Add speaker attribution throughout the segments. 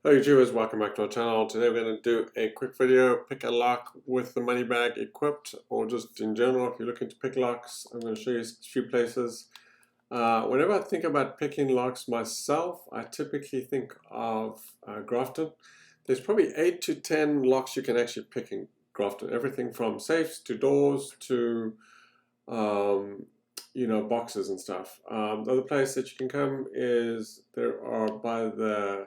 Speaker 1: Hello YouTubers, welcome back to our channel. Today we're going to do a quick video, pick a lock with the money bag equipped, or just in general if you're looking to pick locks. I'm going to show you a few places. Whenever I think about picking locks myself, I typically think of Grafton. There's probably 8 to 10 locks you can actually pick in Grafton. Everything from safes to doors to boxes and stuff. The other place that you can come is there are by the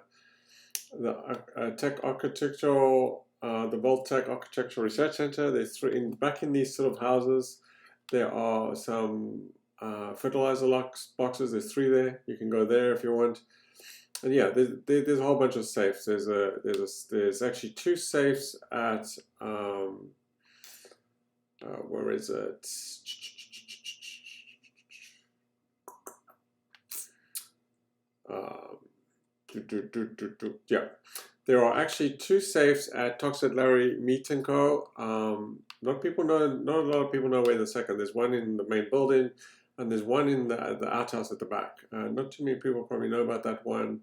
Speaker 1: Tech Architectural, the Voltech Architectural Research Center. There's back in these sort of houses. There are some fertilizer locks boxes. There's 3 there. You can go there if you want. And yeah, there's a whole bunch of safes. There's actually 2 safes at where is it? Yeah, there are actually 2 safes at Toxid Larry Meat & Co. Not a lot of people know where the second. There's one in the main building, and there's one in the outhouse at the back. Not too many people probably know about that one.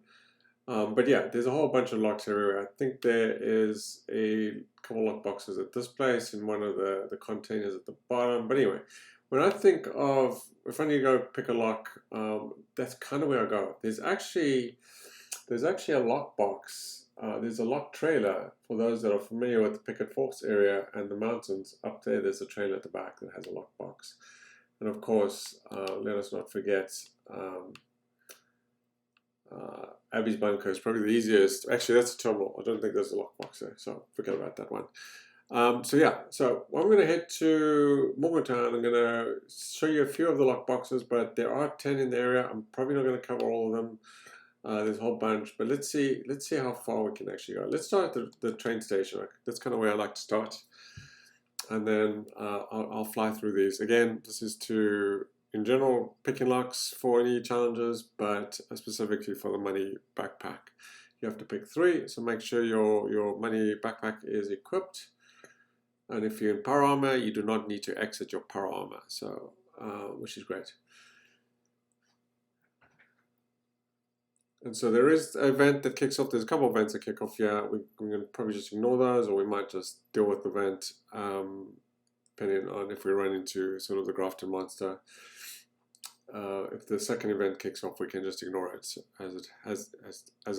Speaker 1: But yeah, there's a whole bunch of locks everywhere. I think there is a couple lock boxes at this place in one of the containers at the bottom. But anyway, when I think of if I need to go pick a lock, that's kind of where I go. There's actually a lock box. There's a lock trailer for those that are familiar with the Picket Forks area and the mountains. Up there, there's a trailer at the back that has a lock box. And of course, let us not forget Abby's Bunker is probably the easiest. Actually, that's a terminal. I don't think there's a lockbox there, so forget about that one. So I'm going to head to Morgantown. I'm going to show you a few of the lockboxes, but there are 10 in the area. I'm probably not going to cover all of them. There's a whole bunch, but let's see how far we can actually go. Let's start at the train station. That's kind of where I like to start, and then I'll fly through these. Again, this is to, in general, picking locks for any challenges, but specifically for the money backpack. You have to pick 3, so make sure your money backpack is equipped. And if you're in power armor, you do not need to exit your power armor, so which is great. And so there is an event that kicks off. There's a couple of events that kick off here. We're going to probably just ignore those, or we might just deal with the event, depending on if we run into sort of the Grafton monster. If the second event kicks off, we can just ignore it, as it has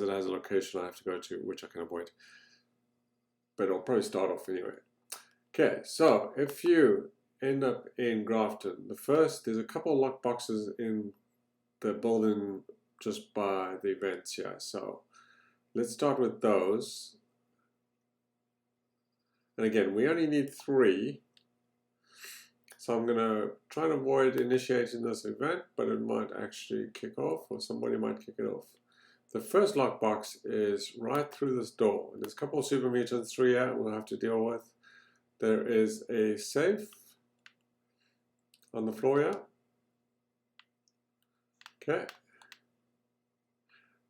Speaker 1: a location I have to go to, which I can avoid. But it'll probably start off anyway. Okay, so if you end up in Grafton, there's a couple of lock boxes in the building just by the events here. So let's start with those. And again, we only need 3. So I'm going to try and avoid initiating this event, but it might actually kick off, or somebody might kick it off. The first lockbox is right through this door. And there's a couple of super mutants, 3 here we'll have to deal with. There is a safe on the floor here. Okay.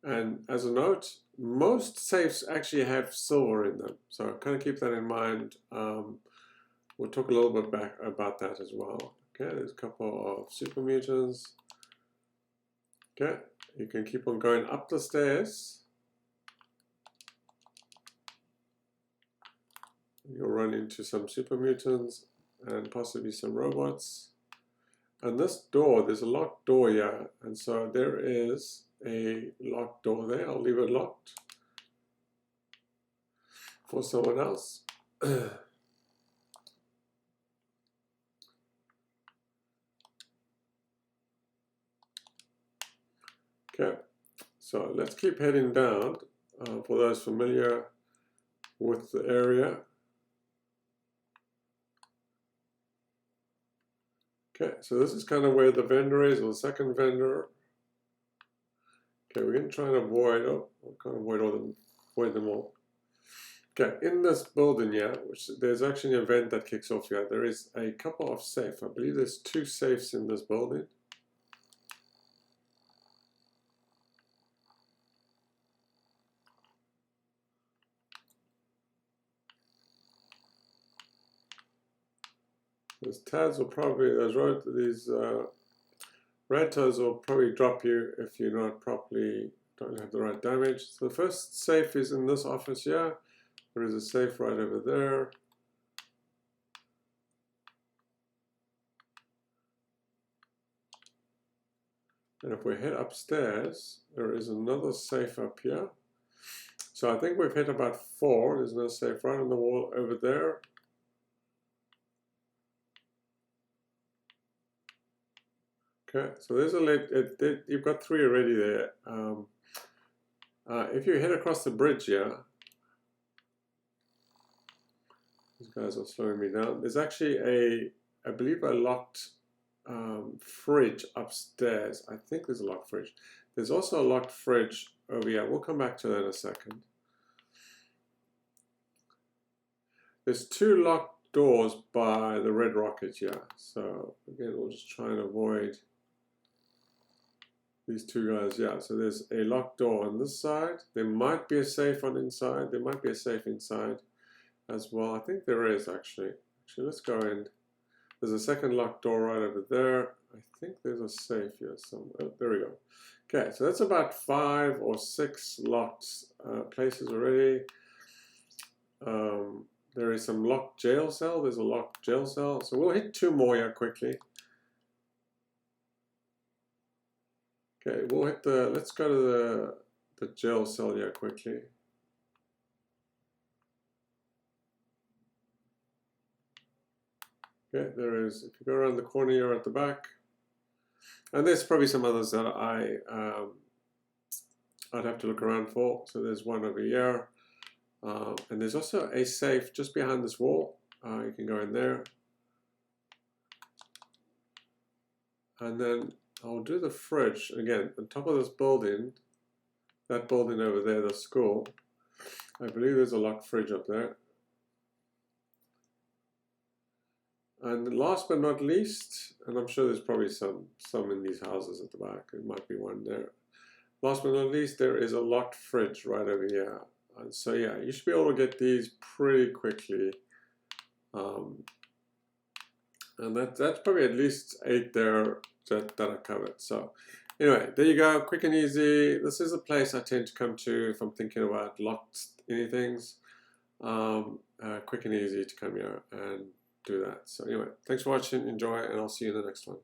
Speaker 1: And as a note, most safes actually have silver in them. So kind of keep that in mind. We'll talk a little bit back about that as well. Okay, there's a couple of super mutants. Okay, you can keep on going up the stairs. You'll run into some super mutants and possibly some robots. And this door, there's a locked door here, and so there is a locked door there. I'll leave it locked for someone else. Okay, so let's keep heading down for those familiar with the area. Okay, so this is kind of where the vendor is, or the second vendor. Okay, we're going to try and avoid, I can't avoid them all. Okay, in this building here, which there's actually an event that kicks off here, there is a couple of safes. I believe there's 2 safes in this building. Those tabs will probably, these red toes will probably drop you if you're not properly don't have the right damage. So the first safe is in this office here. There is a safe right over there. And if we head upstairs, there is another safe up here. So I think we've hit about 4. There's another safe right on the wall over there. Okay, so there's a lid. You've got 3 already there. If you head across the bridge here, these guys are slowing me down. There's actually I believe a locked fridge upstairs. I think there's a locked fridge. There's also a locked fridge over here. We'll come back to that in a second. There's 2 locked doors by the red rocket here. So again, we'll just try and avoid these 2 guys. Yeah, so there's a locked door on this side. There might be a safe on inside. There might be a safe inside as well. I think there is actually. Actually, let's go in. There's a second locked door right over there. I think there's a safe here somewhere. Oh, there we go. Okay, so that's about 5 or 6 locked places already. There is some locked jail cell. There's a locked jail cell. So we'll hit 2 more here quickly. Okay, we'll hit let's go to the jail cell here quickly. Okay, there is, if you go around the corner here at the back, and there's probably some others that I'd have to look around for. So there's one over here, and there's also a safe just behind this wall. You can go in there, and then I'll do the fridge again on top of this building. That building over there, the school. I believe there's a locked fridge up there. And last but not least, and I'm sure there's probably some in these houses at the back. There might be one there. Last but not least, there is a locked fridge right over here. And so yeah, you should be able to get these pretty quickly. And that's probably at least 8 there that are covered. So anyway, there you go, quick and easy. This is a place I tend to come to if I'm thinking about locked anythings. Quick and easy to come here and do that. So anyway, thanks for watching, enjoy, and I'll see you in the next one.